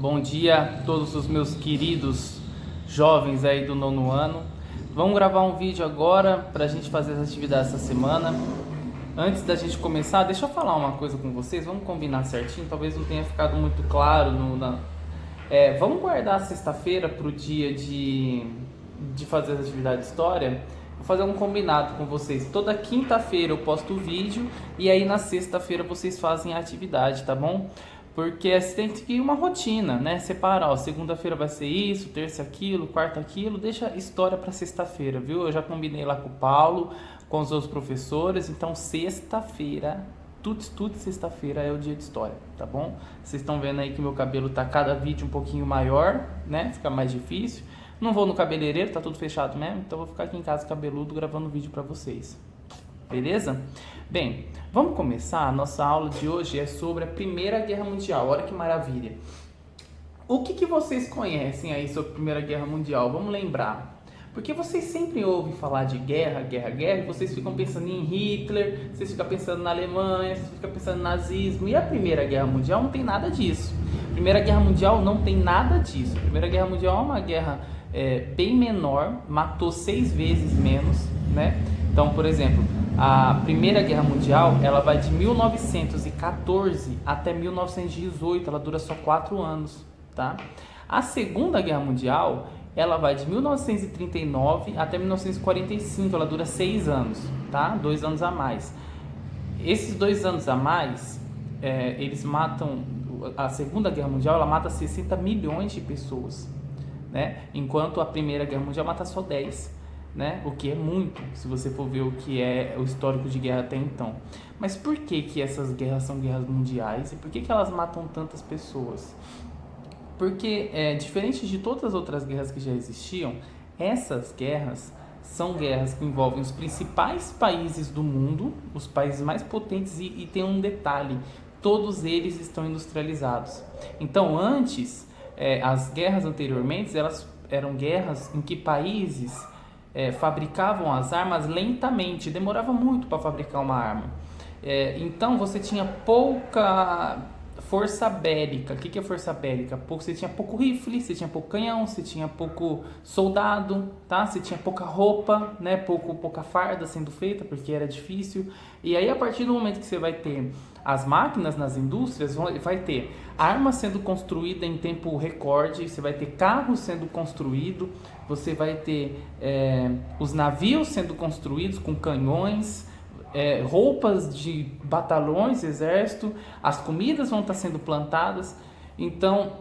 bom dia a todos os meus queridos jovens aí do nono ano. Vamos gravar um vídeo agora para a gente fazer as atividades essa semana. Antes da gente começar, deixa eu falar uma coisa com vocês, vamos combinar certinho, talvez não tenha ficado muito claro. Vamos guardar a sexta-feira para o dia de fazer as atividades de história. Vou fazer um combinado com vocês. Toda quinta-feira eu posto o vídeo e aí na sexta-feira vocês fazem a atividade, tá bom? Porque você tem que seguir uma rotina, né? Separar, ó, segunda-feira vai ser isso, terça aquilo, quarta aquilo. Deixa a história para sexta-feira, viu? Eu já combinei lá com o Paulo, com os outros professores. Então sexta-feira, tudo sexta-feira é o dia de história, tá bom? Vocês estão vendo aí que meu cabelo tá cada vídeo um pouquinho maior, né? Fica mais difícil. Não vou no cabeleireiro, tá tudo fechado mesmo, então vou ficar aqui em casa cabeludo gravando vídeo para vocês. Beleza? Bem, vamos começar. A nossa aula de hoje é sobre a Primeira Guerra Mundial. Olha que maravilha. O que vocês conhecem aí sobre a Primeira Guerra Mundial? Vamos lembrar. Porque vocês sempre ouvem falar de guerra, e vocês ficam pensando em Hitler, vocês ficam pensando na Alemanha, vocês ficam pensando no nazismo. E a Primeira Guerra Mundial não tem nada disso. A Primeira Guerra Mundial não tem nada disso. A Primeira Guerra Mundial é uma guerra bem menor, matou 6 vezes menos, né? Então, por exemplo, a Primeira Guerra Mundial, ela vai de 1914 até 1918, ela dura só 4 anos, tá? A Segunda Guerra Mundial, ela vai de 1939 até 1945, ela dura 6 anos, tá? 2 anos a mais. Esses 2 anos a mais, eles matam, a Segunda Guerra Mundial, ela mata 60 milhões de pessoas, né? Enquanto a Primeira Guerra Mundial mata só 10, né? O que é muito, se você for ver o que é o histórico de guerra até então. Mas por que essas guerras são guerras mundiais e por que elas matam tantas pessoas? Porque, diferente de todas as outras guerras que já existiam, essas guerras são guerras que envolvem os principais países do mundo, os países mais potentes, e tem um detalhe: todos eles estão industrializados. Então, antes, as guerras anteriormente, elas eram guerras em que países fabricavam as armas lentamente, demorava muito para fabricar uma arma. Então você tinha pouca força bélica. O que é força bélica? Você tinha pouco rifle, você tinha pouco canhão, você tinha pouco soldado, tá? Você tinha pouca roupa, né? Pouca farda sendo feita, porque era difícil. E aí, a partir do momento que você vai ter as máquinas nas indústrias, vai ter armas sendo construída em tempo recorde, você vai ter carros sendo construído, você vai ter os navios sendo construídos com canhões, roupas de batalhões, exército, as comidas vão estar sendo plantadas. Então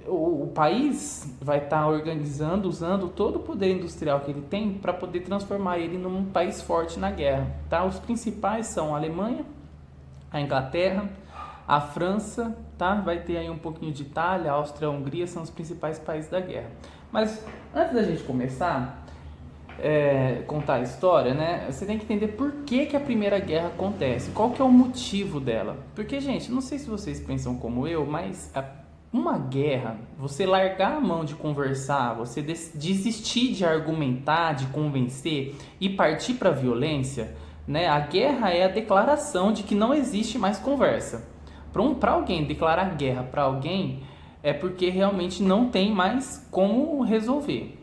o país vai estar organizando, usando todo o poder industrial que ele tem para poder transformar ele num país forte na guerra, tá? Os principais são a Alemanha, a Inglaterra, a França, tá? Vai ter aí um pouquinho de Itália, Áustria, Hungria, são os principais países da guerra. Mas antes da gente começar contar a história, né? Você tem que entender por que a Primeira Guerra acontece, qual que é o motivo dela. Porque, gente, não sei se vocês pensam como eu, mas uma guerra, você largar a mão de conversar, você desistir de argumentar, de convencer e partir para a violência, né? A guerra é a declaração de que não existe mais conversa. Para alguém declarar guerra para alguém, é porque realmente não tem mais como resolver.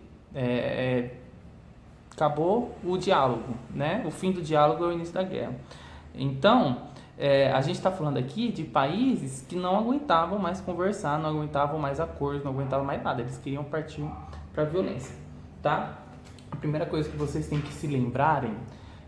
Acabou o diálogo, né? O fim do diálogo é o início da guerra. Então, a gente está falando aqui de países que não aguentavam mais conversar, não aguentavam mais acordos, não aguentavam mais nada. Eles queriam partir para a violência, tá? A primeira coisa que vocês têm que se lembrarem,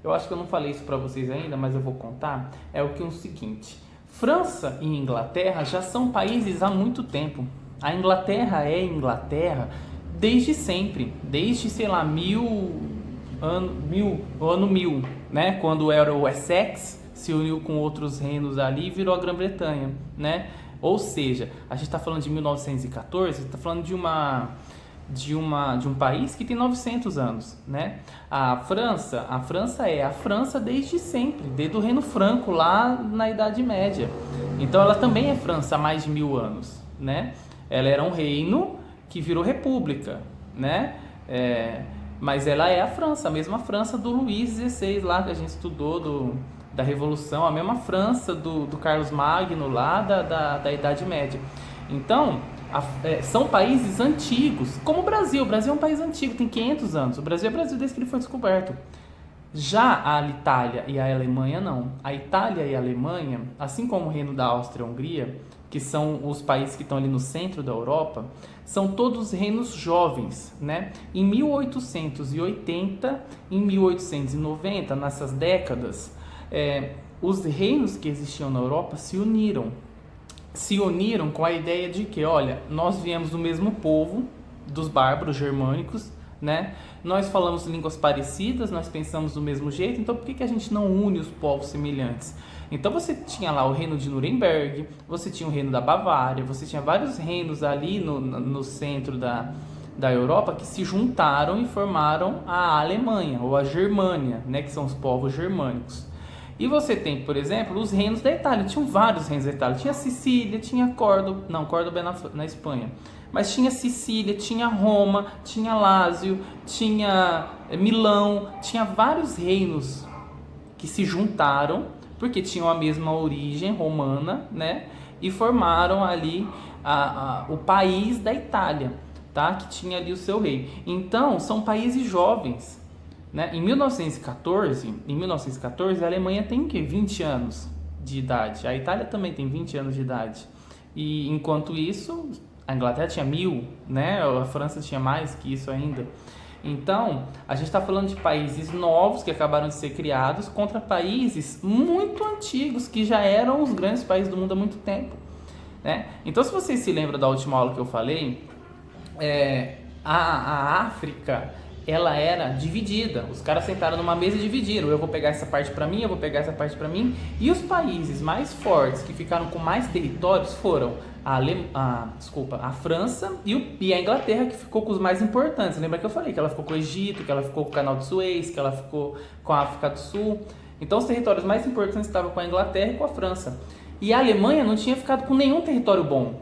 eu acho que eu não falei isso para vocês ainda, mas eu vou contar, é o seguinte: França e Inglaterra já são países há muito tempo. A Inglaterra é Inglaterra desde sempre, desde, sei lá, ano 1000, né? Quando era o Essex, se uniu com outros reinos ali e virou a Grã-Bretanha, né? Ou seja, a gente está falando de 1914, está falando de um país que tem 900 anos, né? A França é a França desde sempre, desde o Reino Franco lá na Idade Média. Então ela também é França há mais de 1000 anos, né? Ela era um reino que virou república, né? Mas ela é a França, a mesma França do Luís XVI lá que a gente estudou da Revolução, a mesma França do Carlos Magno lá da Idade Média. Então, são países antigos, como o Brasil. O Brasil é um país antigo, tem 500 anos. O Brasil é Brasil desde que ele foi descoberto. Já a Itália e a Alemanha não. A Itália e a Alemanha, assim como o Reino da Áustria-Hungria, que são os países que estão ali no centro da Europa, são todos reinos jovens, né? Em 1880, em 1890, nessas décadas, os reinos que existiam na Europa se uniram. Se uniram com a ideia de que, olha, nós viemos do mesmo povo, dos bárbaros germânicos, né? Nós falamos línguas parecidas, nós pensamos do mesmo jeito, então por que a gente não une os povos semelhantes? Então você tinha lá o reino de Nuremberg, você tinha o reino da Bavária, você tinha vários reinos ali no centro da Europa que se juntaram e formaram a Alemanha, ou a Germânia, né, que são os povos germânicos. E você tem, por exemplo, os reinos da Itália. Tinham vários reinos da Itália. Tinha Sicília, tinha Córdoba... Não, Córdoba é na Espanha. Mas tinha Sicília, tinha Roma, tinha Lácio, tinha Milão. Tinha vários reinos que se juntaram, porque tinham a mesma origem romana, né? E formaram ali o país da Itália, tá? Que tinha ali o seu rei. Então, são países jovens. Né? Em 1914, a Alemanha tem o quê? 20 anos de idade. A Itália também tem 20 anos de idade. E enquanto isso, a Inglaterra tinha 1000, né? A França tinha mais que isso ainda. Então, a gente está falando de países novos que acabaram de ser criados contra países muito antigos que já eram os grandes países do mundo há muito tempo. Né? Então, se vocês se lembram da última aula que eu falei, a África... ela era dividida, os caras sentaram numa mesa e dividiram, eu vou pegar essa parte para mim, eu vou pegar essa parte para mim, e os países mais fortes que ficaram com mais territórios foram a França e a Inglaterra, que ficou com os mais importantes. Lembra que eu falei que ela ficou com o Egito, que ela ficou com o Canal de Suez, que ela ficou com a África do Sul. Então os territórios mais importantes estavam com a Inglaterra e com a França. E a Alemanha não tinha ficado com nenhum território bom,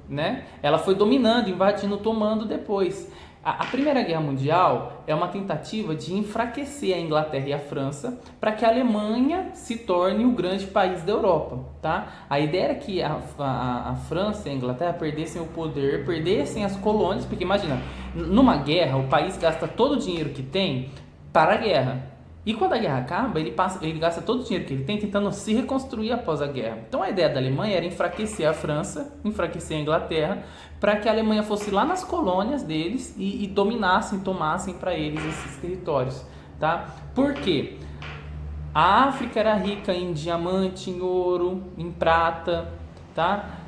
né? Ela foi dominando, invadindo, tomando depois. A Primeira Guerra Mundial é uma tentativa de enfraquecer a Inglaterra e a França para que a Alemanha se torne o grande país da Europa, tá? A ideia era que a França e a Inglaterra perdessem o poder, perdessem as colônias, porque imagina, numa guerra o país gasta todo o dinheiro que tem para a guerra. E quando a guerra acaba, ele gasta todo o dinheiro que ele tem tentando se reconstruir após a guerra. Então a ideia da Alemanha era enfraquecer a França, enfraquecer a Inglaterra, para que a Alemanha fosse lá nas colônias deles e dominassem, tomassem para eles esses territórios. Tá? Por quê? A África era rica em diamante, em ouro, em prata, tá?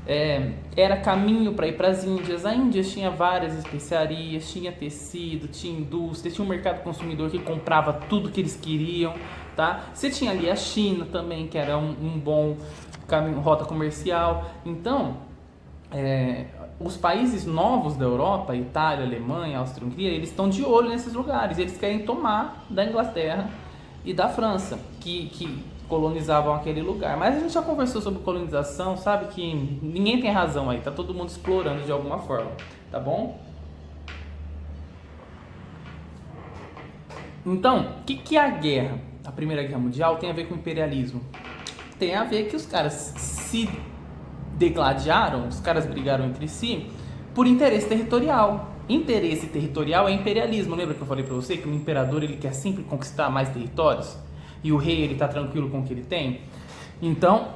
Era caminho para ir para as Índias. A Índia tinha várias especiarias, tinha tecido, tinha indústria, tinha um mercado consumidor que comprava tudo que eles queriam, tá? Você tinha ali a China também, que era um bom caminho, rota comercial. Então, os países novos da Europa, Itália, Alemanha, Áustria-Hungria, eles estão de olho nesses lugares. Eles querem tomar da Inglaterra e da França, que colonizavam aquele lugar. Mas a gente já conversou sobre colonização, sabe que ninguém tem razão aí, tá todo mundo explorando de alguma forma, tá bom? Então, o que é a guerra? A Primeira Guerra Mundial tem a ver com imperialismo. Tem a ver que os caras se degladiaram, os caras brigaram entre si por interesse territorial. Interesse territorial é imperialismo. Lembra que eu falei pra você que o imperador ele quer sempre conquistar mais territórios? E o rei ele tá tranquilo com o que ele tem? Então,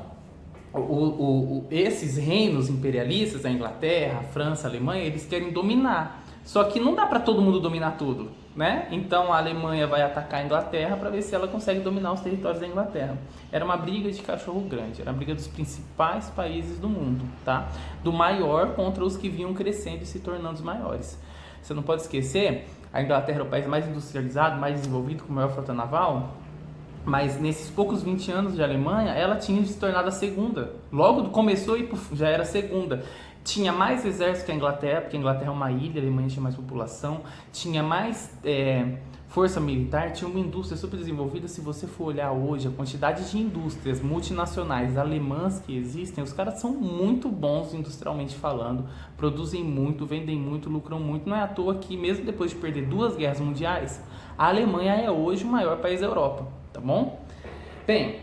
esses reinos imperialistas, a Inglaterra, a França, a Alemanha, eles querem dominar. Só que não dá para todo mundo dominar tudo, né? Então a Alemanha vai atacar a Inglaterra para ver se ela consegue dominar os territórios da Inglaterra. Era uma briga de cachorro grande, era uma briga dos principais países do mundo, tá? Do maior contra os que vinham crescendo e se tornando os maiores. Você não pode esquecer, a Inglaterra é o país mais industrializado, mais desenvolvido, com maior frota naval. Mas nesses poucos 20 anos de Alemanha, ela tinha se tornado a segunda. Logo começou e já era a segunda. Tinha mais exército que a Inglaterra, porque a Inglaterra é uma ilha, a Alemanha tinha mais população. Tinha mais força militar, tinha uma indústria super desenvolvida. Se você for olhar hoje, a quantidade de indústrias multinacionais alemãs que existem, os caras são muito bons industrialmente falando. Produzem muito, vendem muito, lucram muito. Não é à toa que, mesmo depois de perder 2 guerras mundiais, a Alemanha é hoje o maior país da Europa. Tá bom? Bem,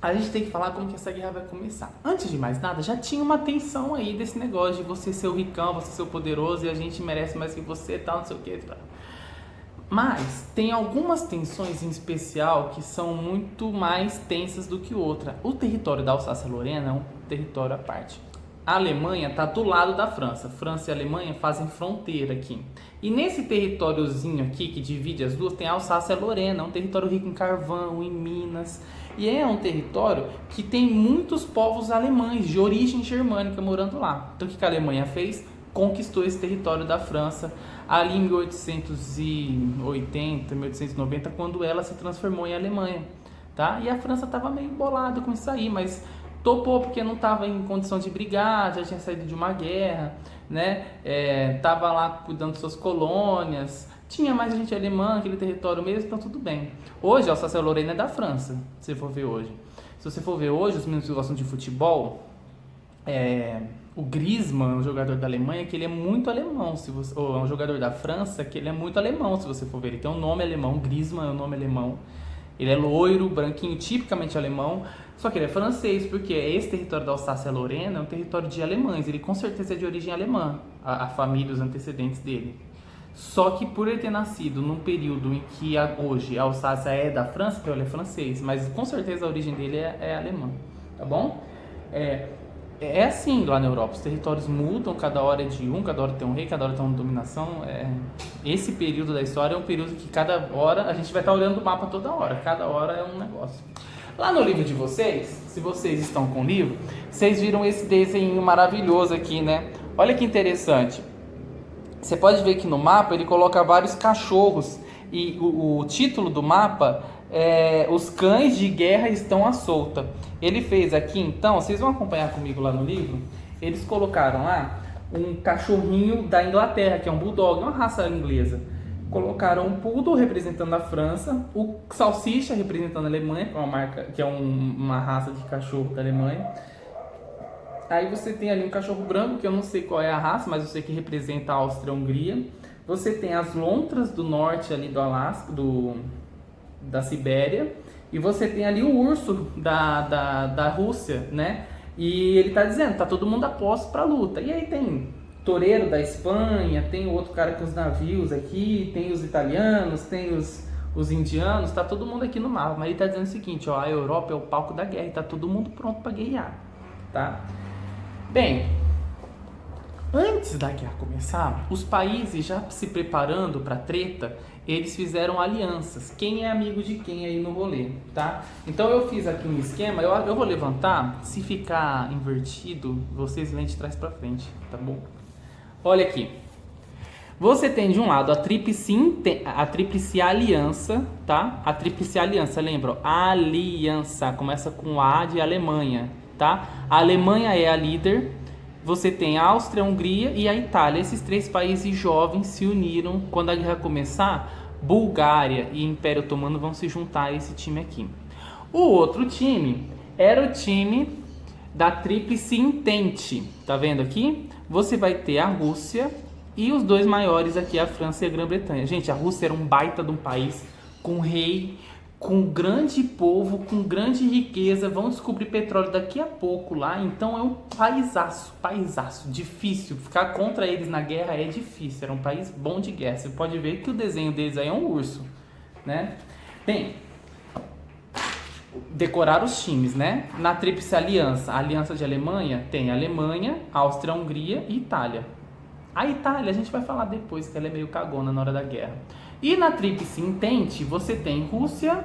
a gente tem que falar como que essa guerra vai começar. Antes de mais nada, já tinha uma tensão aí desse negócio de você ser o ricão, você ser o poderoso e a gente merece mais que você, tal, não sei o que, tal. Mas tem algumas tensões em especial que são muito mais tensas do que outra. O território da Alsácia-Lorena é um território à parte. A Alemanha está do lado da França. França e Alemanha fazem fronteira aqui. E nesse territóriozinho aqui que divide as duas tem a Alsácia-Lorena, um território rico em carvão, em minas. E é um território que tem muitos povos alemães de origem germânica morando lá. Então o que a Alemanha fez? Conquistou esse território da França ali em 1880, 1890, quando ela se transformou em Alemanha, tá? E a França estava meio bolada com isso aí, mas topou porque não estava em condição de brigar, já tinha saído de uma guerra, né? Tava lá cuidando de suas colônias, tinha mais gente alemã naquele território mesmo, então tudo bem. Hoje a Alsácia-Lorena é da França, se for ver hoje. Se você for ver hoje, os meninos que gostam de futebol, o Griezmann, o jogador da Alemanha, que ele é muito alemão, ou é um jogador da França, que ele é muito alemão, se você for ver. Ele tem um nome alemão, Griezmann é um nome alemão. Ele é loiro, branquinho, tipicamente alemão, só que ele é francês, porque esse território da Alsácia-Lorena é um território de alemães, ele com certeza é de origem alemã, a família, os antecedentes dele. Só que por ele ter nascido num período em que hoje a Alsácia é da França, então ele é francês, mas com certeza a origem dele é alemã, tá bom? É assim lá na Europa, os territórios mudam, cada hora é de um, cada hora tem um rei, cada hora tem uma dominação. Esse período da história é um período que cada hora, a gente vai estar olhando o mapa toda hora, cada hora é um negócio. Lá no livro de vocês, se vocês estão com o livro, vocês viram esse desenho maravilhoso aqui, né? Olha que interessante. Você pode ver que no mapa ele coloca vários cachorros e o título do mapa é Os Cães de Guerra Estão à Solta. Ele fez aqui, então, vocês vão acompanhar comigo lá no livro, eles colocaram lá um cachorrinho da Inglaterra, que é um bulldog, uma raça inglesa. Colocaram um poodle representando a França, o salsicha representando a Alemanha, que é uma marca, que é uma raça de cachorro da Alemanha. Aí você tem ali um cachorro branco, que eu não sei qual é a raça, mas eu sei que representa a Áustria-Hungria. Você tem as lontras do norte ali do Alasca, da Sibéria. E você tem ali o urso da Rússia, né? E ele tá dizendo, tá todo mundo a posto pra luta. E aí tem toureiro da Espanha, tem o outro cara com os navios aqui, tem os italianos, tem os indianos, tá todo mundo aqui no mapa. Mas ele tá dizendo o seguinte, ó, a Europa é o palco da guerra e tá todo mundo pronto pra guerrear, tá? Bem, antes da guerra começar, os países já se preparando pra treta, eles fizeram alianças. Quem é amigo de quem aí no rolê, tá? Então eu fiz aqui um esquema, eu vou levantar, se ficar invertido, vocês vêm de trás pra frente, tá bom? Olha aqui. Você tem de um lado a tríplice aliança, tá? A tríplice aliança, lembra? Aliança, começa com A de Alemanha, tá? A Alemanha é a líder. Você tem a Áustria, a Hungria e a Itália. Esses três países jovens se uniram. Quando a guerra começar, Bulgária e Império Otomano vão se juntar a esse time aqui. O outro time era o time da Tríplice Entente. Tá vendo aqui? Você vai ter a Rússia e os dois maiores aqui, a França e a Grã-Bretanha. Gente, a Rússia era um baita de um país com rei, com grande povo, com grande riqueza, vão descobrir petróleo daqui a pouco lá, então é um paisaço, difícil, ficar contra eles na guerra é difícil, era um país bom de guerra, você pode ver que o desenho deles aí é um urso, né? Bem, decorar os times, né? Na Tríplice Aliança, a aliança de Alemanha, tem Alemanha, Áustria, Hungria e Itália. A Itália a gente vai falar depois, que ela é meio cagona na hora da guerra. E na Tríplice Entente, você tem Rússia,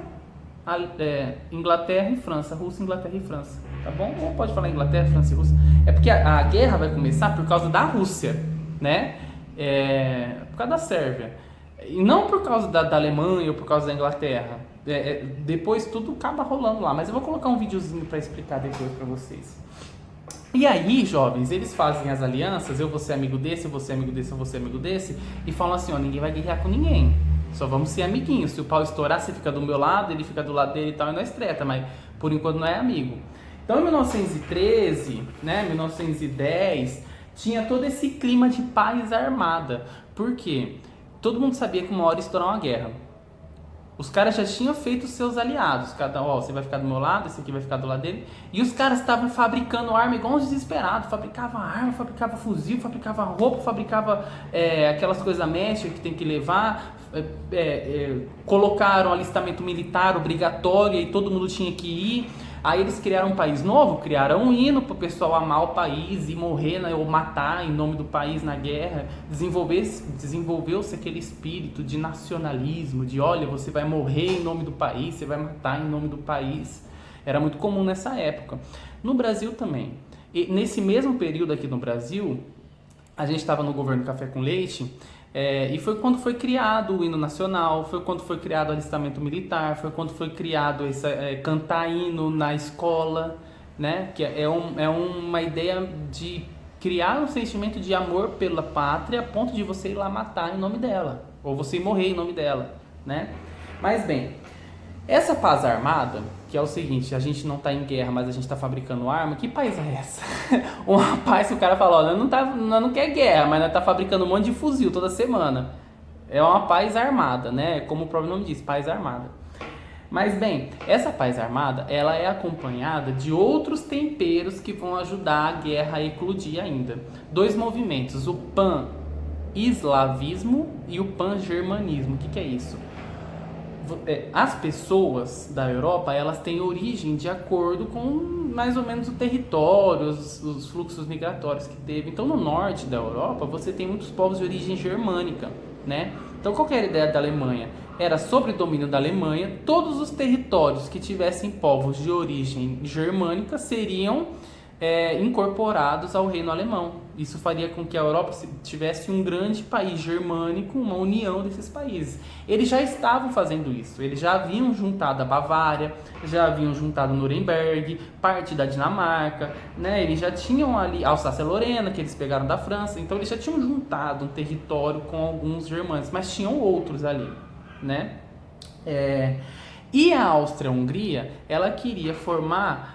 Inglaterra e França. Rússia, Inglaterra e França. Tá bom? Ou pode falar Inglaterra, França e Rússia. É porque a guerra vai começar por causa da Rússia, né? Por causa da Sérvia. E não por causa da Alemanha ou por causa da Inglaterra. Depois tudo acaba rolando lá. Mas eu vou colocar um videozinho para explicar depois para vocês. E aí, jovens, eles fazem as alianças, eu vou ser amigo desse, eu vou ser amigo desse, eu vou ser amigo desse, e falam assim, ó, ninguém vai guerrear com ninguém, só vamos ser amiguinhos, se o pau estourar, você fica do meu lado, ele fica do lado dele e tal, e nós treta, mas por enquanto não é amigo. Então, em 1913, né, 1910, tinha todo esse clima de paz armada, por quê? Todo mundo sabia que uma hora ia estourar uma guerra. Os caras já tinham feito seus aliados. Cada, ó, você vai ficar do meu lado, esse aqui vai ficar do lado dele. E os caras estavam fabricando arma igual uns desesperados. Fabricava arma, fabricava fuzil, fabricava roupa, fabricava aquelas coisas mesh que tem que levar. Colocaram alistamento militar obrigatório e todo mundo tinha que ir. Aí eles criaram um país novo, criaram um hino para o pessoal amar o país e morrer, né, ou matar em nome do país na guerra. Desenvolveu-se aquele espírito de nacionalismo, de olha, você vai morrer em nome do país, você vai matar em nome do país. Era muito comum nessa época. No Brasil também. E nesse mesmo período aqui no Brasil, a gente estava no governo Café com Leite. E foi quando foi criado o hino nacional, foi quando foi criado o alistamento militar, foi quando foi criado cantar hino na escola, né? Que é uma ideia de criar um sentimento de amor pela pátria a ponto de você ir lá matar em nome dela, ou você morrer em nome dela, né? Mas bem, essa paz armada, que é o seguinte, a gente não está em guerra, mas a gente está fabricando arma, que paz é essa? Um rapaz, o cara fala, olha, não quer guerra, mas nós tá fabricando um monte de fuzil toda semana. É uma paz armada, né? Como o próprio nome diz, paz armada. Mas bem, essa paz armada, ela é acompanhada de outros temperos que vão ajudar a guerra a eclodir ainda. Dois movimentos, o pan-eslavismo e o pan-germanismo. O que é isso? As pessoas da Europa, elas têm origem de acordo com mais ou menos o território, os fluxos migratórios que teve. Então, no norte da Europa, você tem muitos povos de origem germânica, né? Então, qual que era a ideia da Alemanha? Era sobre o domínio da Alemanha, todos os territórios que tivessem povos de origem germânica seriam incorporados ao reino alemão. Isso faria com que a Europa tivesse um grande país germânico, uma união desses países. Eles já estavam fazendo isso, eles já haviam juntado a Bavária, já haviam juntado Nuremberg, parte da Dinamarca, né? Eles já tinham ali Alsácia-Lorena, que eles pegaram da França, então eles já tinham juntado um território com alguns germânicos, mas tinham outros ali, né? E a Áustria-Hungria, ela queria formar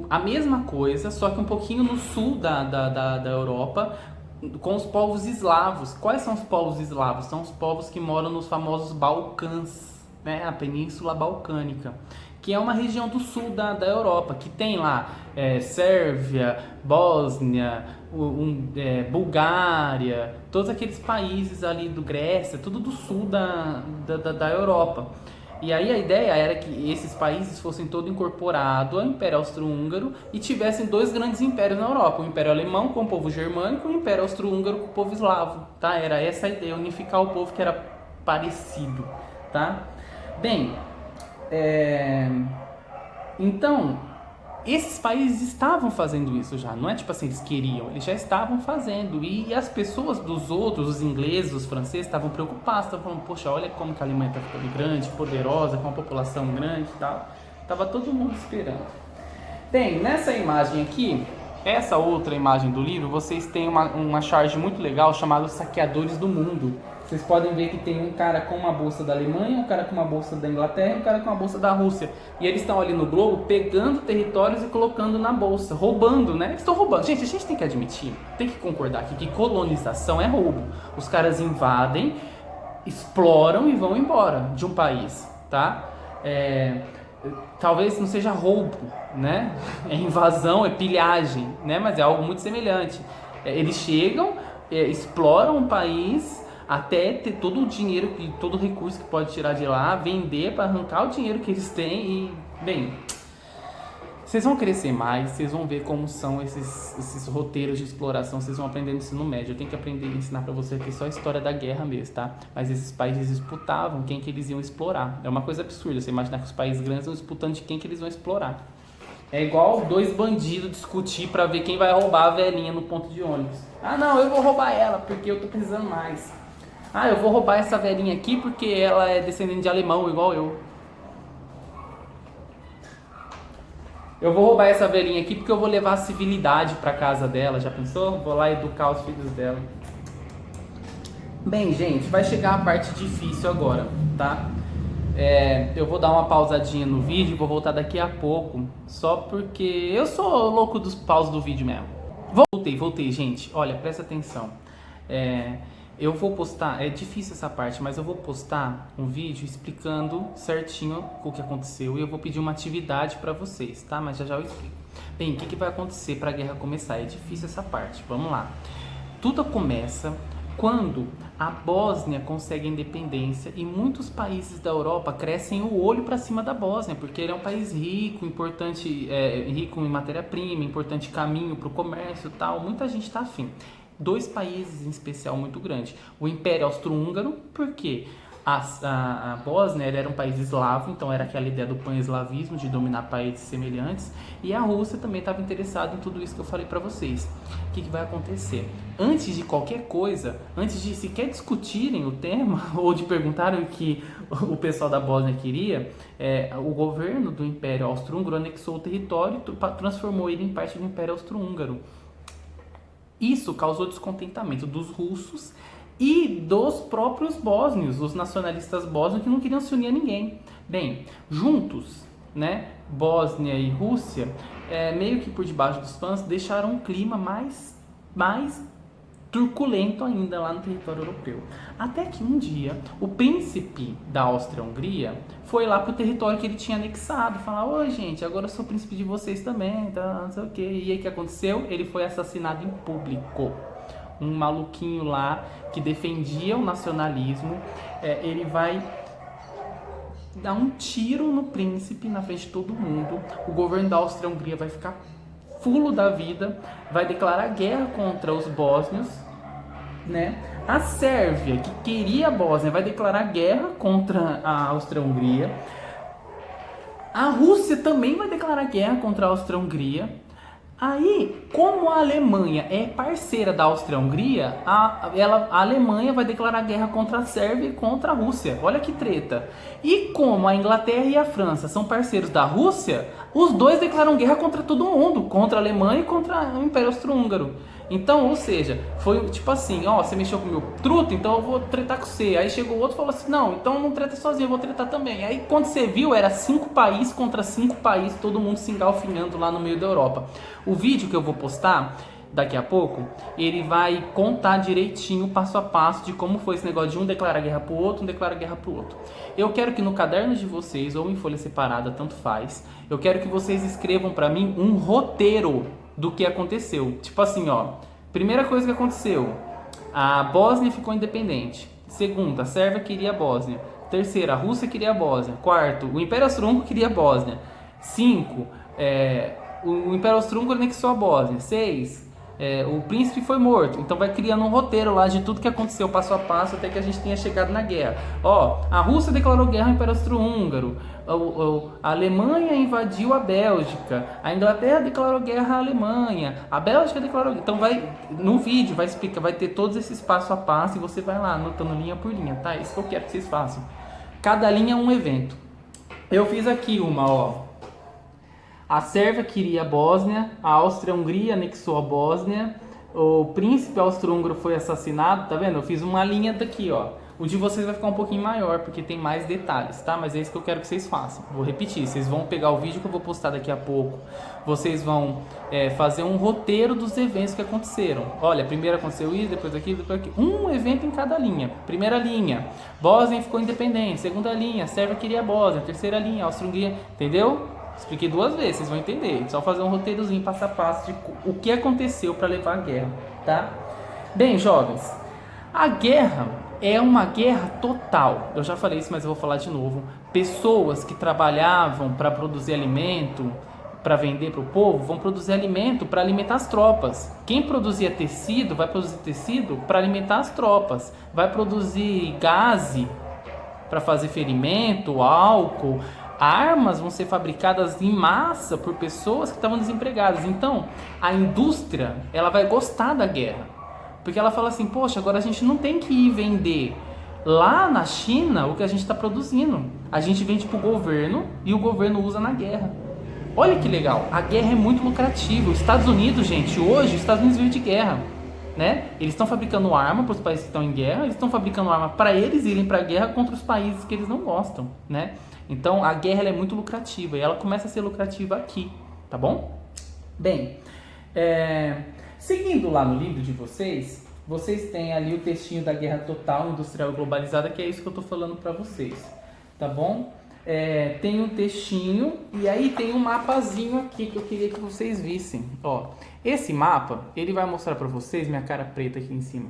a mesma coisa, só que um pouquinho no sul da Europa, com os povos eslavos. Quais são os povos eslavos? São os povos que moram nos famosos Balcãs, né? A Península Balcânica, que é uma região do sul da Europa, que tem lá Sérvia, Bósnia, Bulgária, todos aqueles países ali do Grécia, tudo do sul da Europa. E aí a ideia era que esses países fossem todos incorporados ao Império Austro-Húngaro e tivessem dois grandes impérios na Europa, o Império Alemão com o povo germânico e o Império Austro-Húngaro com o povo eslavo, tá? Era essa a ideia, unificar o povo que era parecido, tá? Bem, então, esses países estavam fazendo isso já, não é tipo assim, eles queriam, eles já estavam fazendo. E as pessoas dos outros, os ingleses, os franceses, estavam preocupados, estavam falando, poxa, olha como que a Alemanha está ficando grande, poderosa, com uma população grande e tal. Tava todo mundo esperando. Bem, nessa imagem aqui, essa outra imagem do livro, vocês têm uma charge muito legal chamada Os Saqueadores do Mundo. Vocês podem ver que tem um cara com uma bolsa da Alemanha, um cara com uma bolsa da Inglaterra e um cara com uma bolsa da Rússia. E eles estão ali no globo pegando territórios e colocando na bolsa, roubando, né? Eles estão roubando. Gente, a gente tem que admitir, tem que concordar aqui que colonização é roubo. Os caras invadem, exploram e vão embora de um país, tá? Talvez não seja roubo, né? É invasão, é pilhagem, né? Mas é algo muito semelhante. Eles chegam, exploram um país até ter todo o dinheiro, todo o recurso que pode tirar de lá, vender para arrancar o dinheiro que eles têm e, bem, vocês vão crescer mais, vocês vão ver como são esses roteiros de exploração, vocês vão aprender no ensino médio. Eu tenho que aprender a ensinar para você aqui só a história da guerra mesmo, tá? Mas esses países disputavam quem que eles iam explorar. É uma coisa absurda, você imaginar que os países grandes estão disputando de quem que eles vão explorar. É igual dois bandidos discutir para ver quem vai roubar a velhinha no ponto de ônibus. Ah não, eu vou roubar ela porque eu tô precisando mais. Ah, eu vou roubar essa velhinha aqui porque ela é descendente de alemão, igual eu. Eu vou roubar essa velhinha aqui porque eu vou levar a civilidade para casa dela. Já pensou? Vou lá educar os filhos dela. Bem, gente, vai chegar a parte difícil agora, tá? Eu vou dar uma pausadinha no vídeo, vou voltar daqui a pouco. Só porque eu sou louco dos paus do vídeo mesmo. Voltei, gente. Olha, presta atenção. Eu vou postar, é difícil essa parte, mas eu vou postar um vídeo explicando certinho o que aconteceu e eu vou pedir uma atividade para vocês, tá? Mas já eu explico. Bem, o que vai acontecer para a guerra começar? É difícil essa parte, vamos lá. Tudo começa quando a Bósnia consegue a independência e muitos países da Europa crescem o olho para cima da Bósnia, porque ele é um país rico, importante, rico em matéria-prima, importante caminho para o comércio e tal, muita gente está afim. Dois países em especial muito grandes. O Império Austro-Húngaro, porque a Bósnia era um país eslavo, então era aquela ideia do pan-eslavismo, de dominar países semelhantes, e a Rússia também estava interessada em tudo isso que eu falei para vocês. O que vai acontecer? Antes de qualquer coisa, antes de sequer discutirem o tema, ou de perguntarem o que o pessoal da Bósnia queria, o governo do Império Austro-Húngaro anexou o território e transformou ele em parte do Império Austro-Húngaro. Isso causou descontentamento dos russos e dos próprios bósnios, os nacionalistas bósnios que não queriam se unir a ninguém. Bem, juntos, né, Bósnia e Rússia, meio que por debaixo dos panos, deixaram um clima mais turculento ainda lá no território europeu. Até que um dia, o príncipe da Áustria-Hungria foi lá pro território que ele tinha anexado, falar: oi gente, agora eu sou príncipe de vocês também, tá, não sei o que. E aí o que aconteceu? Ele foi assassinado em público. Um maluquinho lá que defendia o nacionalismo, ele vai dar um tiro no príncipe na frente de todo mundo. O governo da Áustria-Hungria vai ficar fulo da vida, vai declarar guerra contra os bósnios, né? A Sérvia, que queria a Bósnia, vai declarar guerra contra a Áustria-Hungria. A Rússia também vai declarar guerra contra a Áustria-Hungria. Aí, como a Alemanha é parceira da Áustria-Hungria, a Alemanha vai declarar guerra contra a Sérvia e contra a Rússia. Olha que treta. E como a Inglaterra e a França são parceiros da Rússia, os dois declaram guerra contra todo mundo, contra a Alemanha e contra o Império Austro-Húngaro. Então, ou seja, foi tipo assim: ó, você mexeu com o meu truto, então eu vou tretar com você. Aí chegou o outro e falou assim: não, então não treta sozinho, eu vou tretar também. Aí quando você viu, era 5 países contra 5 países, todo mundo se engalfinhando lá no meio da Europa. O vídeo que eu vou postar daqui a pouco, ele vai contar direitinho, passo a passo, de como foi esse negócio de um declarar guerra pro outro, um declarar guerra pro outro. Eu quero que no caderno de vocês, ou em folha separada, tanto faz, eu quero que vocês escrevam pra mim um roteiro do que aconteceu. Tipo assim, ó, primeira coisa que aconteceu: a Bósnia ficou independente. Segunda, a Sérvia queria a Bósnia. Terceira, a Rússia queria a Bósnia. Quarto, o Império Austro-Húngaro queria a Bósnia. 5, o Império Austro-Húngaro anexou a Bósnia. 6, o príncipe foi morto. Então vai criando um roteiro lá de tudo que aconteceu passo a passo até que a gente tenha chegado na guerra. Ó, a Rússia declarou guerra ao Império Austro-Húngaro. A Alemanha invadiu a Bélgica. A Inglaterra declarou guerra à Alemanha. A Bélgica declarou. Então no vídeo vai explicar, vai ter todos esses passo a passo e você vai lá anotando linha por linha, tá? Isso que eu quero que vocês façam. Cada linha é um evento. Eu fiz aqui uma, ó. A Sérvia queria a Bósnia, a Áustria-Hungria anexou a Bósnia, o príncipe austro-húngaro foi assassinado, tá vendo? Eu fiz uma linha daqui, ó. O de vocês vai ficar um pouquinho maior, porque tem mais detalhes, tá? Mas é isso que eu quero que vocês façam. Vou repetir, vocês vão pegar o vídeo que eu vou postar daqui a pouco. Vocês vão fazer um roteiro dos eventos que aconteceram. Olha, primeiro aconteceu isso, depois aquilo, depois aquilo. Um evento em cada linha. Primeira linha, Bósnia ficou independente. Segunda linha, Sérvia queria a Bósnia. Terceira linha, Áustria-Hungria, entendeu? Expliquei 2 vezes, vocês vão entender. Só fazer um roteirozinho passo a passo de o que aconteceu para levar a guerra, tá? Bem, jovens, a guerra é uma guerra total. Eu já falei isso, mas eu vou falar de novo. Pessoas que trabalhavam para produzir alimento, para vender para o povo, vão produzir alimento para alimentar as tropas. Quem produzia tecido, vai produzir tecido para alimentar as tropas. Vai produzir gaze para fazer ferimento, álcool. Armas vão ser fabricadas em massa por pessoas que estavam desempregadas. Então, a indústria, ela vai gostar da guerra. Porque ela fala assim: poxa, agora a gente não tem que ir vender lá na China o que a gente está produzindo. A gente vende para o governo e o governo usa na guerra. Olha que legal, a guerra é muito lucrativa. Os Estados Unidos, gente, hoje os Estados Unidos vivem de guerra, né? Eles estão fabricando arma para os países que estão em guerra, eles estão fabricando arma para eles irem para a guerra contra os países que eles não gostam, né? Então a guerra ela é muito lucrativa e ela começa a ser lucrativa aqui, tá bom? Bem, seguindo lá no livro de vocês, Vocês têm ali o textinho da Guerra Total, Industrial e Globalizada, que é isso que eu estou falando para vocês, tá bom? Tem um textinho e aí tem um mapazinho aqui que eu queria que vocês vissem. Ó, esse mapa, ele vai mostrar para vocês, minha cara preta aqui em cima.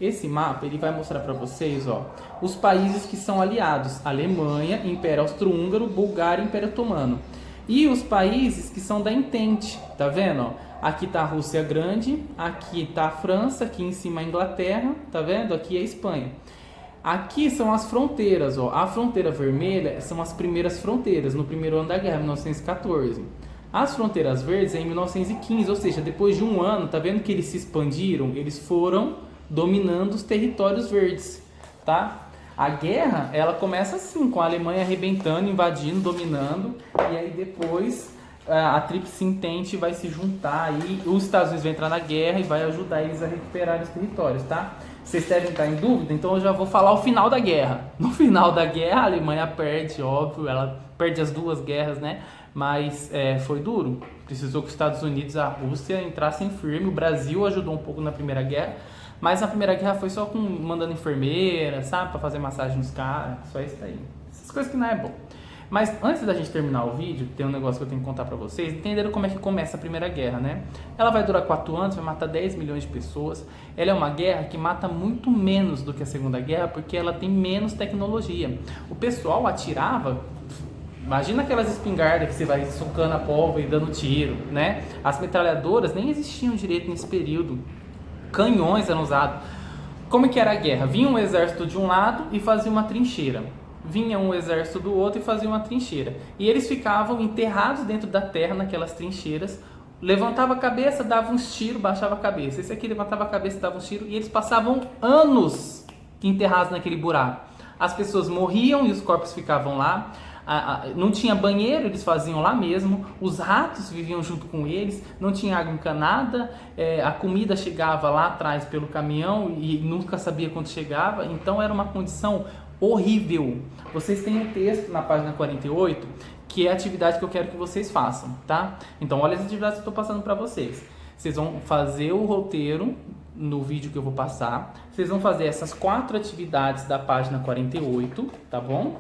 Esse mapa, ele vai mostrar para vocês, ó, os países que são aliados: Alemanha, Império Austro-Húngaro, Bulgária, Império Otomano. E os países que são da Entente, tá vendo? Ó? Aqui tá a Rússia Grande, aqui tá a França, aqui em cima a Inglaterra, tá vendo? Aqui é a Espanha. Aqui são as fronteiras, ó. A fronteira vermelha são as primeiras fronteiras, no primeiro ano da guerra, 1914. As fronteiras verdes é em 1915, ou seja, depois de um ano, tá vendo que eles se expandiram? Eles foram dominando os territórios verdes, tá? A guerra, ela começa assim, com a Alemanha arrebentando, invadindo, dominando, e aí depois a Tríplice Entente vai se juntar e os Estados Unidos vão entrar na guerra e vai ajudar eles a recuperar os territórios, tá? Vocês devem estar em dúvida, então eu já vou falar o final da guerra. No final da guerra, a Alemanha perde, óbvio, ela perde as duas guerras, né? Mas foi duro. Precisou que os Estados Unidos e a Rússia entrassem firme. O Brasil ajudou um pouco na Primeira Guerra, mas na Primeira Guerra foi só mandando enfermeira, sabe? Pra fazer massagem nos caras, só isso aí. Essas coisas que não é bom. Mas antes da gente terminar o vídeo, tem um negócio que eu tenho que contar pra vocês. Entenderam como é que começa a Primeira Guerra, né? Ela vai durar 4 anos, vai matar 10 milhões de pessoas. Ela é uma guerra que mata muito menos do que a Segunda Guerra, porque ela tem menos tecnologia. O pessoal atirava... Imagina aquelas espingardas que você vai socando a pólvora e dando tiro, né? As metralhadoras nem existiam direito nesse período. Canhões eram usados. Como que era a guerra? Vinha um exército de um lado e fazia uma trincheira. Vinha um exército do outro e fazia uma trincheira. E eles ficavam enterrados dentro da terra, naquelas trincheiras. Levantava a cabeça, dava uns tiros, baixava a cabeça. Esse aqui levantava a cabeça, dava uns tiros. E eles passavam anos enterrados naquele buraco. As pessoas morriam e os corpos ficavam lá. Não tinha banheiro, eles faziam lá mesmo. Os ratos viviam junto com eles. Não tinha água encanada. A comida chegava lá atrás pelo caminhão e nunca sabia quando chegava. Então era uma condição horrível. Vocês têm um texto na página 48, que é a atividade que eu quero que vocês façam, tá? Então olha as atividades que eu estou passando para vocês. Vocês vão fazer o roteiro no vídeo que eu vou passar. Vocês vão fazer essas 4 atividades da página 48, tá bom?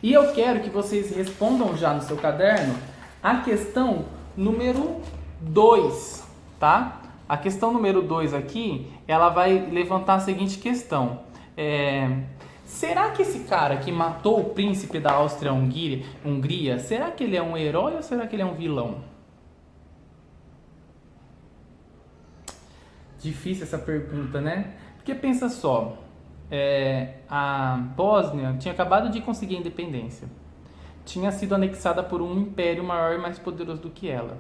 E eu quero que vocês respondam já no seu caderno a questão número 2, tá? A questão número 2 aqui, ela vai levantar a seguinte questão. Será que esse cara que matou o príncipe da Áustria-Hungria, será que ele é um herói ou será que ele é um vilão? Difícil essa pergunta, né? Porque pensa só, a Bósnia tinha acabado de conseguir a independência. Tinha sido anexada por um império maior e mais poderoso do que ela.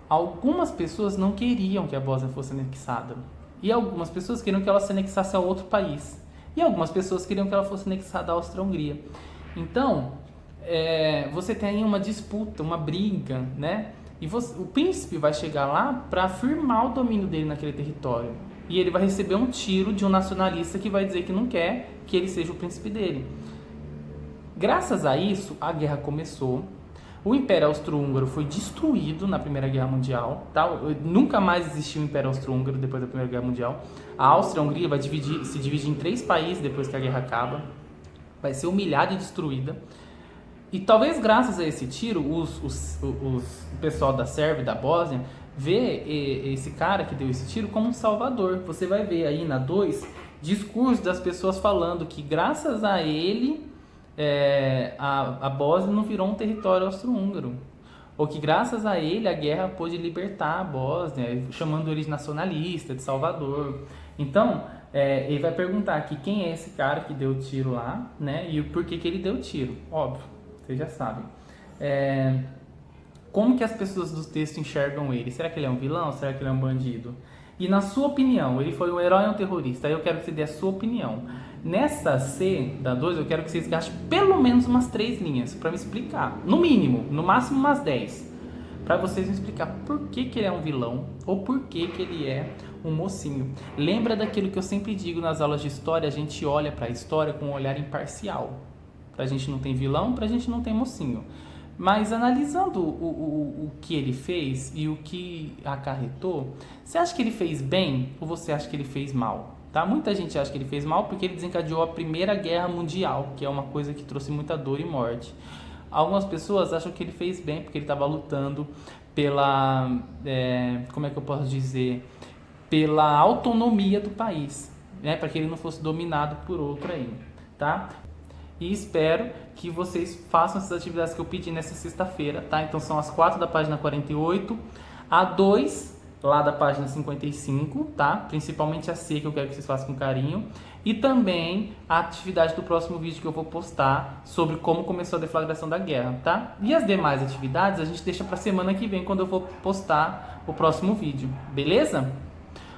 Algumas pessoas não queriam que a Bósnia fosse anexada. E algumas pessoas queriam que ela se anexasse a outro país. E algumas pessoas queriam que ela fosse anexada à Áustria-Hungria. Então, você tem uma disputa, uma briga, né? E o príncipe vai chegar lá para afirmar o domínio dele naquele território. E ele vai receber um tiro de um nacionalista que vai dizer que não quer que ele seja o príncipe dele. Graças a isso, a guerra começou. O Império Austro-Húngaro foi destruído na Primeira Guerra Mundial. Tá? Nunca mais existiu o Império Austro-Húngaro depois da Primeira Guerra Mundial. A Áustria-Hungria vai se dividir em 3 países depois que a guerra acaba. Vai ser humilhada e destruída. E talvez graças a esse tiro, o pessoal da Sérvia e da Bósnia vê esse cara que deu esse tiro como um salvador. Você vai ver aí na 2 discursos das pessoas falando que graças a ele a Bósnia não virou um território austro-húngaro, ou que graças a ele a guerra pôde libertar a Bósnia, chamando ele de nacionalista, de salvador. Então ele vai perguntar aqui quem é esse cara que deu o tiro lá, né? E por que ele deu o tiro. Óbvio, vocês já sabem. Como que as pessoas do texto enxergam ele? Será que ele é um vilão? Será que ele é um bandido? E na sua opinião, ele foi um herói ou um terrorista? Aí eu quero que você dê a sua opinião. Nessa C da 2, eu quero que vocês gastem pelo menos umas 3 linhas para me explicar. No mínimo, no máximo umas 10. Para vocês me explicar por que ele é um vilão ou por que ele é um mocinho. Lembra daquilo que eu sempre digo nas aulas de história? A gente olha para a história com um olhar imparcial. Pra gente não tem vilão, pra gente não tem mocinho. Mas analisando o que ele fez e o que acarretou, você acha que ele fez bem ou você acha que ele fez mal? Tá? Muita gente acha que ele fez mal porque ele desencadeou a Primeira Guerra Mundial, que é uma coisa que trouxe muita dor e morte. Algumas pessoas acham que ele fez bem porque ele estava lutando pela, como é que eu posso dizer, pela autonomia do país, né? Para que ele não fosse dominado por outro aí, tá? E espero que vocês façam essas atividades que eu pedi nessa sexta-feira, tá? Então são as 4 da página 48, a 2 lá da página 55, tá? Principalmente a C, que eu quero que vocês façam com carinho. E também a atividade do próximo vídeo que eu vou postar sobre como começou a deflagração da guerra, tá? E as demais atividades a gente deixa pra semana que vem, quando eu vou postar o próximo vídeo, beleza?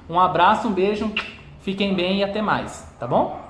Um abraço, um beijo, fiquem bem e até mais, tá bom?